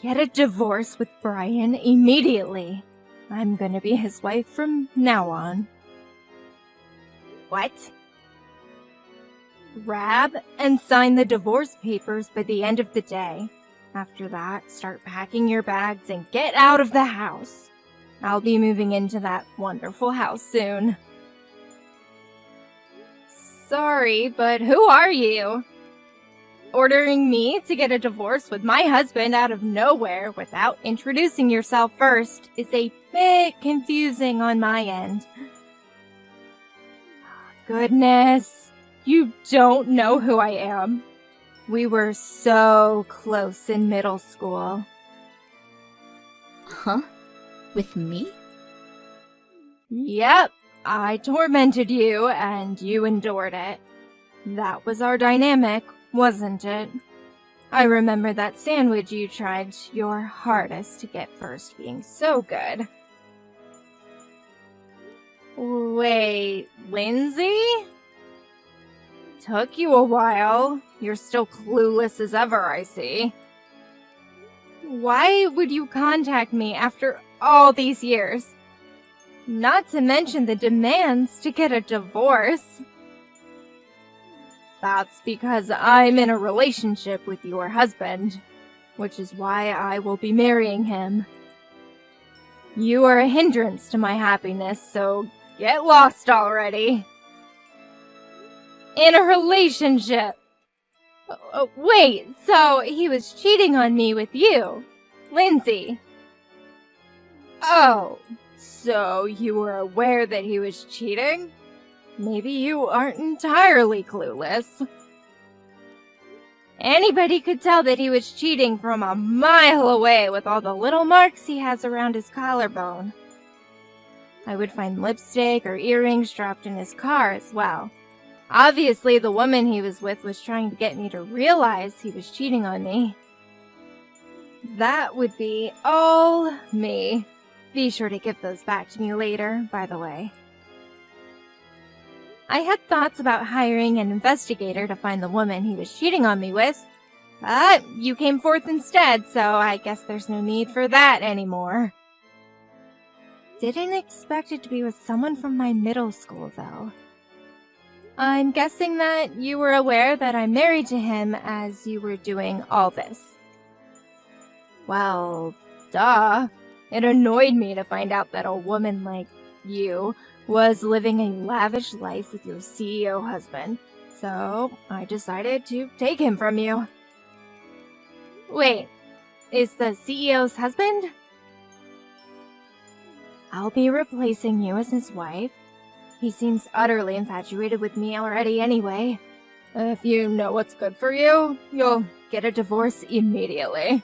Get a divorce with Brian immediately. I'm gonna be his wife from now on. What? Grab and sign the divorce papers by the end of the day. After that, start packing your bags and get out of the house. I'll be moving into that wonderful house soon. Sorry, but who are you? Ordering me to get a divorce with my husband out of nowhere without introducing yourself first is a bit confusing on my end. Goodness, you don't know who I am. We were so close in middle school. Huh? With me? Yep, I tormented you and you endured it. That was our dynamic, wasn't it? I remember that sandwich you tried your hardest to get first being so good. Wait, Lindsay? Took you a while. You're still clueless as ever, I see. Why would you contact me after all these years? Not to mention the demands to get a divorce. That's because I'm in a relationship with your husband, which is why I will be marrying him. You are a hindrance to my happiness, so get lost already. In a relationship. Wait, so he was cheating on me with you, Lindsay. Oh, so you were aware that he was cheating? Maybe you aren't entirely clueless. Anybody could tell that he was cheating from a mile away with all the little marks he has around his collarbone. I would find lipstick or earrings dropped in his car as well. Obviously, the woman he was with was trying to get me to realize he was cheating on me. That would be all me. Be sure to give those back to me later, by the way. I had thoughts about hiring an investigator to find the woman he was cheating on me with, but you came forth instead, so I guess there's no need for that anymore. Didn't expect it to be with someone from my middle school, though. I'm guessing that you were aware that I'm married to him as you were doing all this. Well, duh. It annoyed me to find out that a woman like you was living a lavish life with your CEO husband, so I decided to take him from you. Wait, is the CEO's husband? I'll be replacing you as his wife. He seems utterly infatuated with me already anyway. If you know what's good for you, you'll get a divorce immediately.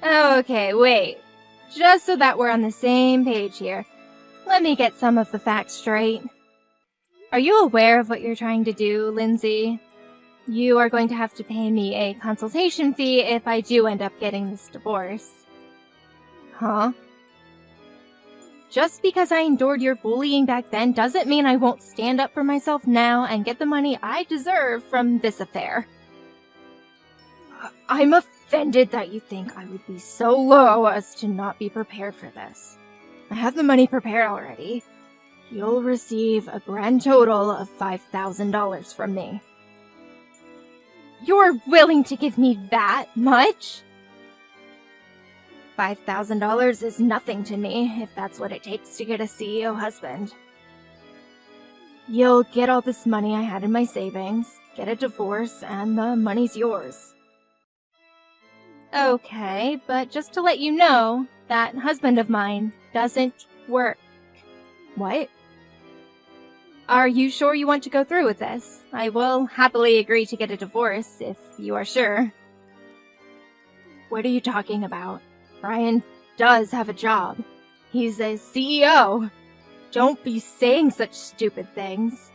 Okay, wait. Just so that we're on the same page here, let me get some of the facts straight. Are you aware of what you're trying to do, Lindsay? You are going to have to pay me a consultation fee if I do end up getting this divorce. Huh? Just because I endured your bullying back then doesn't mean I won't stand up for myself now and get the money I deserve from this affair. I'm offended that you think I would be so low as to not be prepared for this. I have the money prepared already. You'll receive a grand total of $5,000 from me. You're willing to give me that much? $5,000 is nothing to me, if that's what it takes to get a CEO husband. You'll get all this money I had in my savings, get a divorce, and the money's yours. Okay, but just to let you know, that husband of mine doesn't work. What? Are you sure you want to go through with this? I will happily agree to get a divorce, if you are sure. What are you talking about? Brian does have a job. He's a CEO. Don't be saying such stupid things.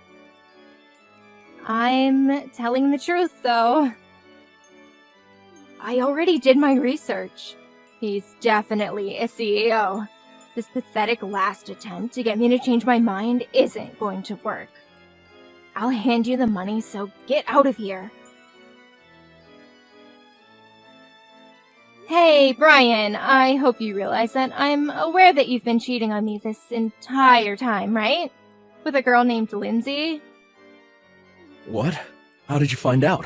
I'm telling the truth, though. I already did my research. He's definitely a CEO. This pathetic last attempt to get me to change my mind isn't going to work. I'll hand you the money, so get out of here. Hey, Brian, I hope you realize that I'm aware that you've been cheating on me this entire time, right? With a girl named Lindsay? What? How did you find out?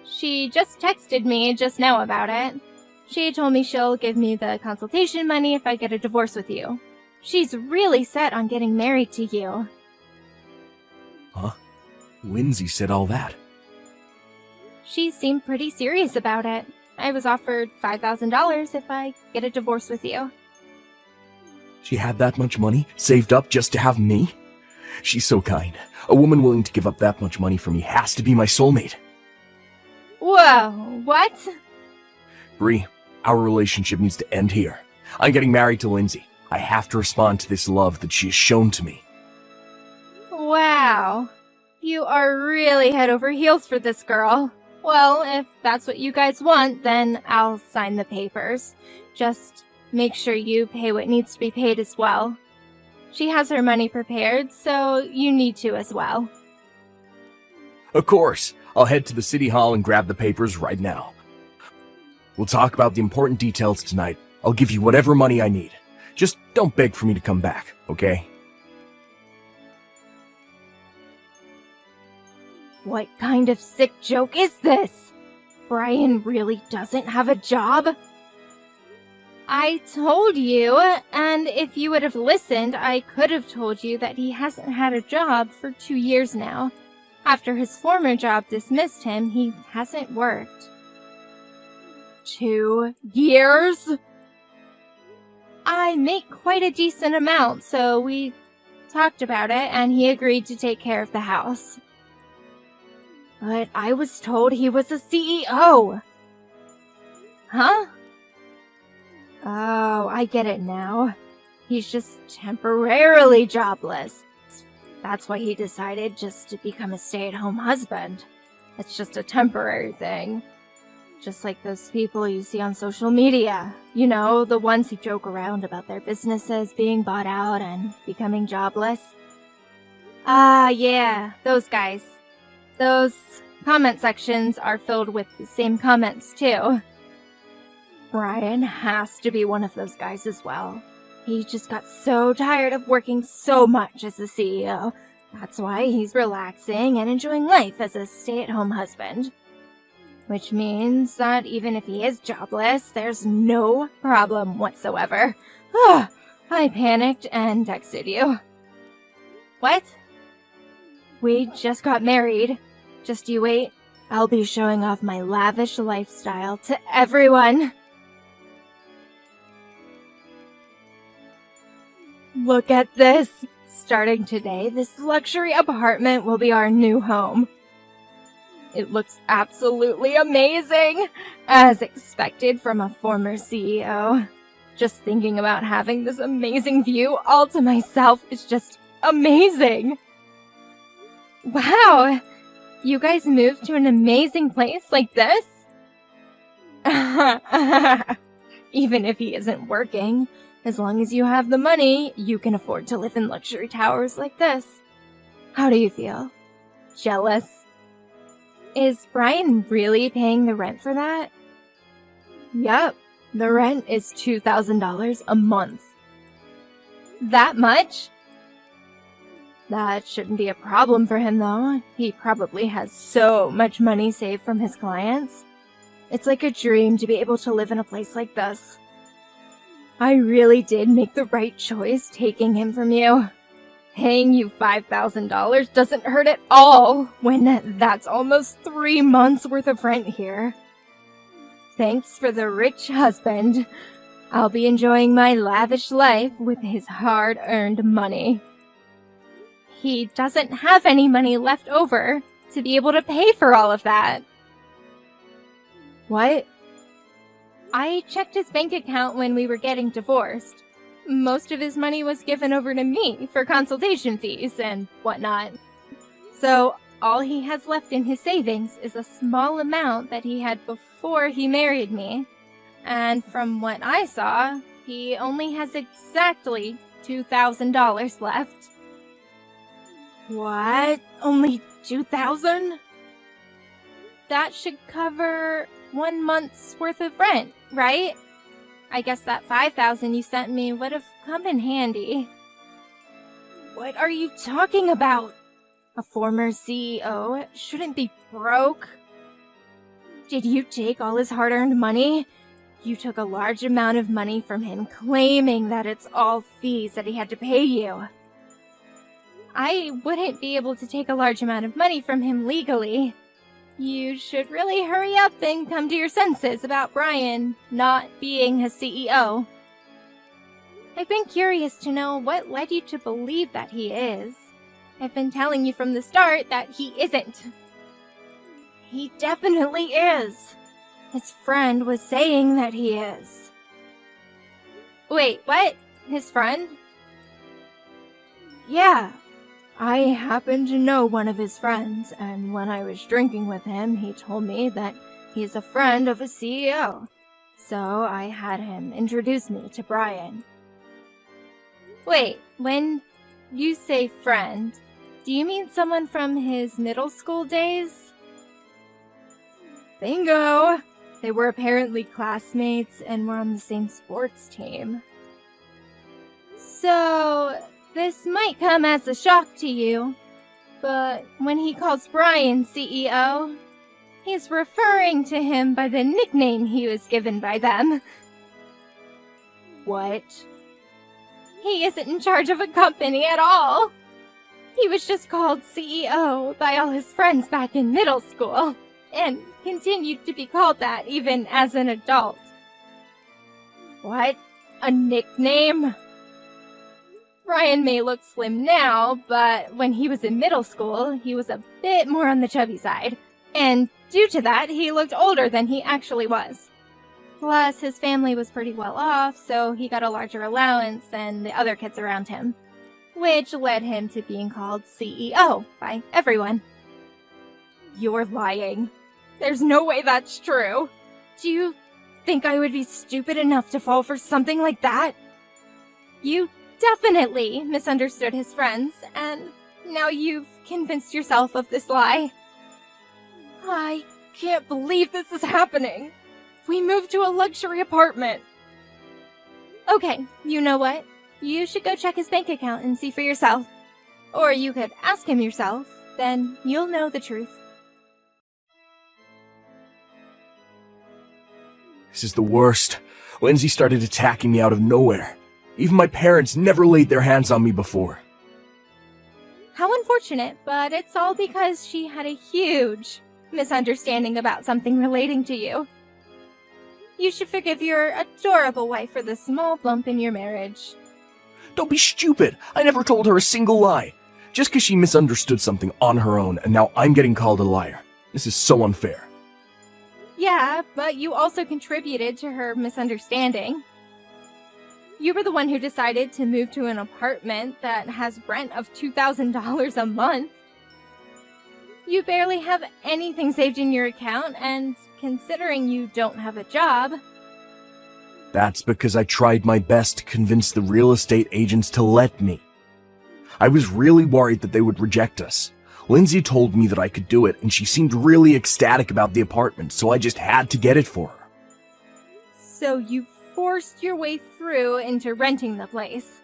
She just texted me just now about it. She told me she'll give me the consultation money if I get a divorce with you. She's really set on getting married to you. Huh? Lindsay said all that. She seemed pretty serious about it. I was offered $5,000 if I get a divorce with you. She had that much money saved up just to have me? She's so kind. A woman willing to give up that much money for me has to be my soulmate. Whoa, what? Bree, our relationship needs to end here. I'm getting married to Lindsay. I have to respond to this love that she has shown to me. Wow. You are really head over heels for this girl. Well, if that's what you guys want, then I'll sign the papers. Just make sure you pay what needs to be paid as well. She has her money prepared, so you need to as well. Of course. I'll head to the city hall and grab the papers right now. We'll talk about the important details tonight. I'll give you whatever money I need. Just don't beg for me to come back, okay? What kind of sick joke is this? Brian really doesn't have a job? I told you, and if you would have listened, I could have told you that he hasn't had a job for 2 years now. After his former job dismissed him, he hasn't worked. 2 years? I make quite a decent amount, so we talked about it, and he agreed to take care of the house. But I was told he was a CEO. Huh? Oh, I get it now. He's just temporarily jobless. That's why he decided just to become a stay-at-home husband. It's just a temporary thing. Just like those people you see on social media. You know, the ones who joke around about their businesses being bought out and becoming jobless. Ah, yeah, those guys. Those comment sections are filled with the same comments, too. Brian has to be one of those guys as well. He just got so tired of working so much as a CEO. That's why he's relaxing and enjoying life as a stay-at-home husband. Which means that even if he is jobless, there's no problem whatsoever. I panicked and texted you. What? We just got married. Just you wait. I'll be showing off my lavish lifestyle to everyone. Look at this! Starting today, this luxury apartment will be our new home. It looks absolutely amazing, as expected from a former CEO. Just thinking about having this amazing view all to myself is just amazing. Wow, you guys moved to an amazing place like this? Even if he isn't working. As long as you have the money, you can afford to live in luxury towers like this. How do you feel? Jealous? Is Brian really paying the rent for that? Yup, the rent is $2,000 a month. That much? That shouldn't be a problem for him though. He probably has so much money saved from his clients. It's like a dream to be able to live in a place like this. I really did make the right choice taking him from you. Paying you $5,000 doesn't hurt at all when that's almost 3 months worth of rent here. Thanks for the rich husband. I'll be enjoying my lavish life with his hard-earned money. He doesn't have any money left over to be able to pay for all of that. What? I checked his bank account when we were getting divorced. Most of his money was given over to me for consultation fees and whatnot. So all he has left in his savings is a small amount that he had before he married me. And from what I saw, he only has exactly $2,000 left. What? Only $2,000? That should cover 1 month's worth of rent, right? I guess that $5,000 you sent me would have come in handy. What are you talking about? A former CEO shouldn't be broke. Did you take all his hard-earned money? You took a large amount of money from him, claiming that it's all fees that he had to pay you. I wouldn't be able to take a large amount of money from him legally. You should really hurry up and come to your senses about Brian not being his CEO. I've been curious to know what led you to believe that he is. I've been telling you from the start that he isn't. He definitely is. His friend was saying that he is. Wait, what? His friend? Yeah. I happen to know one of his friends, and when I was drinking with him, he told me that he's a friend of a CEO. So I had him introduce me to Brian. Wait, when you say friend, do you mean someone from his middle school days? Bingo! They were apparently classmates and were on the same sports team. So, this might come as a shock to you, but when he calls Brian CEO, he's referring to him by the nickname he was given by them. What? He isn't in charge of a company at all. He was just called CEO by all his friends back in middle school, and continued to be called that even as an adult. What? A nickname? Brian may look slim now, but when he was in middle school, he was a bit more on the chubby side, and due to that, he looked older than he actually was. Plus, his family was pretty well off, so he got a larger allowance than the other kids around him, which led him to being called CEO by everyone. You're lying. There's no way that's true. Do you think I would be stupid enough to fall for something like that? You definitely misunderstood his friends, and now you've convinced yourself of this lie. I can't believe this is happening. We moved to a luxury apartment. Okay, you know what? You should go check his bank account and see for yourself. Or you could ask him yourself, then you'll know the truth. This is the worst. Lindsay started attacking me out of nowhere. Even my parents never laid their hands on me before. How unfortunate, but it's all because she had a huge misunderstanding about something relating to you. You should forgive your adorable wife for the small bump in your marriage. Don't be stupid. I never told her a single lie. Just because she misunderstood something on her own, and now I'm getting called a liar. This is so unfair. Yeah, but you also contributed to her misunderstanding. You were the one who decided to move to an apartment that has rent of $2,000 a month. You barely have anything saved in your account, and considering you don't have a job... That's because I tried my best to convince the real estate agents to let me. I was really worried that they would reject us. Lindsay told me that I could do it, and she seemed really ecstatic about the apartment, so I just had to get it for her. So you forced your way through into renting the place.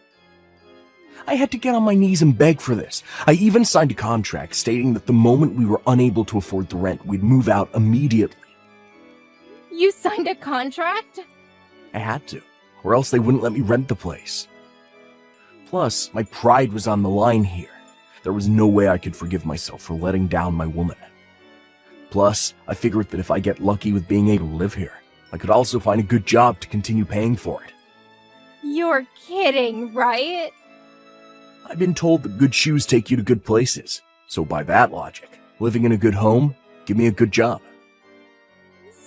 I had to get on my knees and beg for this. I even signed a contract stating that the moment we were unable to afford the rent, we'd move out immediately. You signed a contract? I had to, or else they wouldn't let me rent the place. Plus, my pride was on the line here. There was no way I could forgive myself for letting down my woman. Plus, I figured that if I get lucky with being able to live here, I could also find a good job to continue paying for it. You're kidding, right? I've been told that good shoes take you to good places. So by that logic, living in a good home, give me a good job.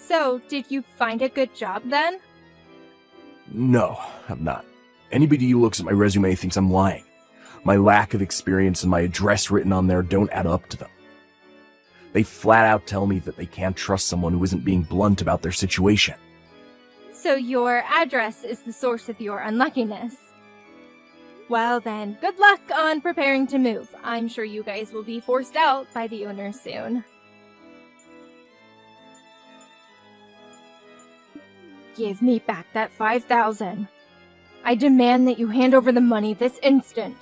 So, did you find a good job then? No, I'm not. Anybody who looks at my resume thinks I'm lying. My lack of experience and my address written on there don't add up to them. They flat out tell me that they can't trust someone who isn't being blunt about their situation. So your address is the source of your unluckiness. Well then, good luck on preparing to move. I'm sure you guys will be forced out by the owner soon. Give me back that 5,000. I demand that you hand over the money this instant.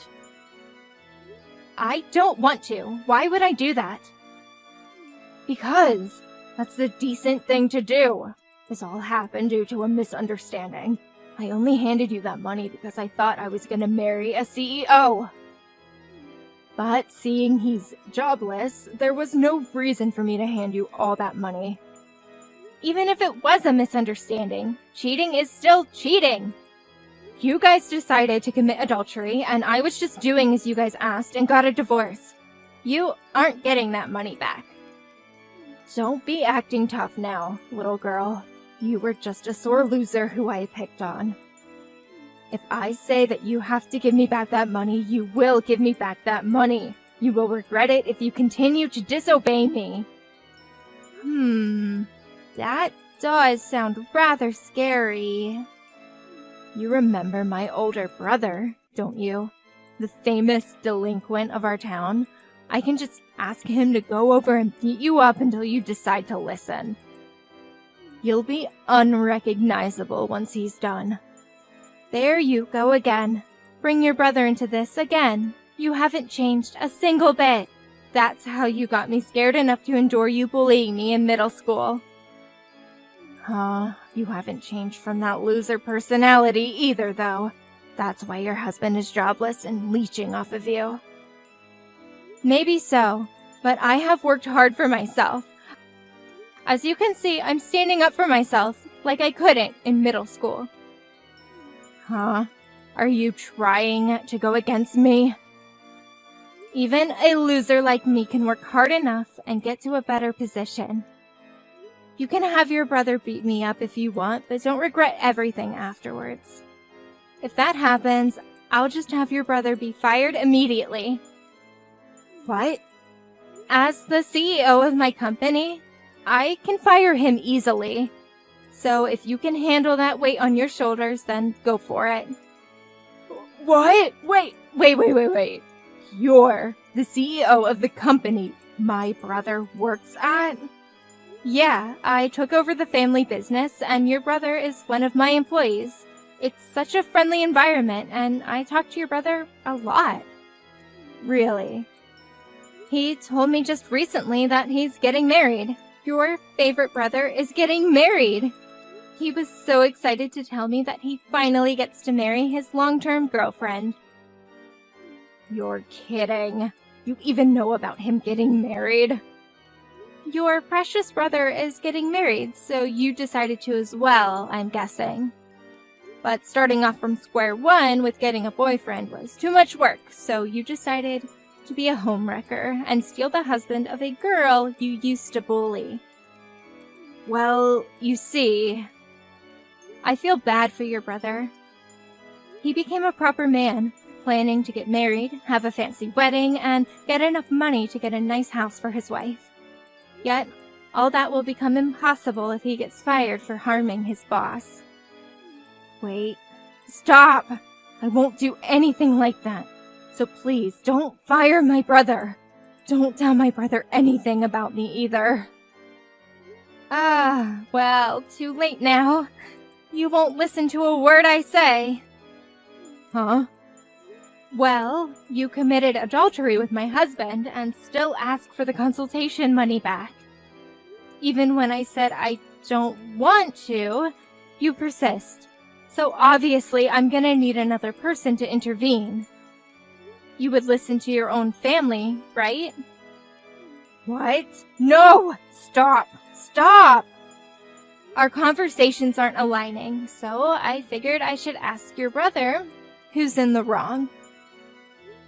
I don't want to. Why would I do that? Because that's the decent thing to do. This all happened due to a misunderstanding. I only handed you that money because I thought I was gonna marry a CEO. But seeing he's jobless, there was no reason for me to hand you all that money. Even if it was a misunderstanding, cheating is still cheating. You guys decided to commit adultery, and I was just doing as you guys asked and got a divorce. You aren't getting that money back. Don't be acting tough now, little girl. You were just a sore loser who I picked on. If I say that you have to give me back that money, you will give me back that money. You will regret it if you continue to disobey me. That does sound rather scary. You remember my older brother, don't you? The famous delinquent of our town? I can just ask him to go over and beat you up until you decide to listen. You'll be unrecognizable once he's done. There you go again. Bring your brother into this again. You haven't changed a single bit. That's how you got me scared enough to endure you bullying me in middle school. You haven't changed from that loser personality either, though. That's why your husband is jobless and leeching off of you. Maybe so, but I have worked hard for myself. As you can see, I'm standing up for myself like I couldn't in middle school. Are you trying to go against me? Even a loser like me can work hard enough and get to a better position. You can have your brother beat me up if you want, but don't regret everything afterwards. If that happens, I'll just have your brother be fired immediately. What? As the CEO of my company, I can fire him easily. So if you can handle that weight on your shoulders, then go for it. What? Wait. You're the CEO of the company my brother works at? Yeah, I took over the family business, and your brother is one of my employees. It's such a friendly environment, and I talk to your brother a lot. Really? He told me just recently that he's getting married. Your favorite brother is getting married. He was so excited to tell me that he finally gets to marry his long-term girlfriend. You're kidding. You even know about him getting married? Your precious brother is getting married, so you decided to as well, I'm guessing. But starting off from square one with getting a boyfriend was too much work, so you decided to be a homewrecker and steal the husband of a girl you used to bully. Well, you see, I feel bad for your brother. He became a proper man, planning to get married, have a fancy wedding, and get enough money to get a nice house for his wife. Yet, all that will become impossible if he gets fired for harming his boss. Wait, stop! I won't do anything like that. So please, don't fire my brother. Don't tell my brother anything about me either. Well, too late now. You won't listen to a word I say. Huh? Well, you committed adultery with my husband and still ask for the consultation money back. Even when I said I don't want to, you persist. So obviously I'm gonna need another person to intervene. You would listen to your own family, right? What? No! Stop! Stop! Our conversations aren't aligning, so I figured I should ask your brother, who's in the wrong.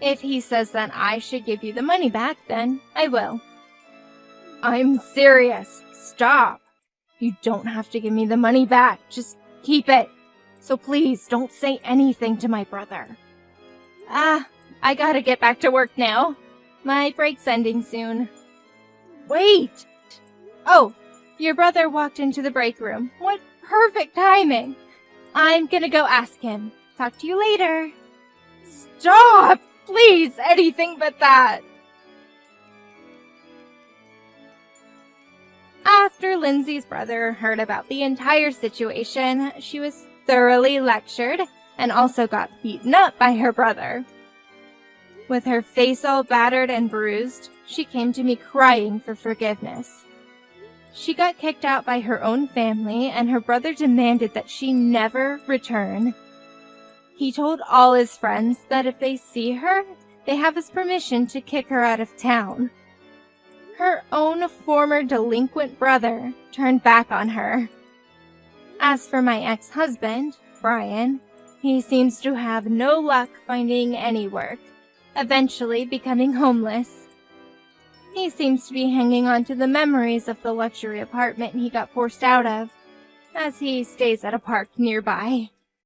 If he says that I should give you the money back, then I will. I'm serious. Stop. You don't have to give me the money back. Just keep it. So please, don't say anything to my brother. I gotta get back to work now. My break's ending soon. Wait! Oh, your brother walked into the break room. What perfect timing. I'm gonna go ask him. Talk to you later. Stop! Please, anything but that. After Lindsay's brother heard about the entire situation, she was thoroughly lectured and also got beaten up by her brother. With her face all battered and bruised, she came to me crying for forgiveness. She got kicked out by her own family, and her brother demanded that she never return. He told all his friends that if they see her, they have his permission to kick her out of town. Her own former delinquent brother turned back on her. As for my ex-husband, Brian, he seems to have no luck finding any work, eventually becoming homeless. He seems to be hanging on to the memories of the luxury apartment he got forced out of, as he stays at a park nearby.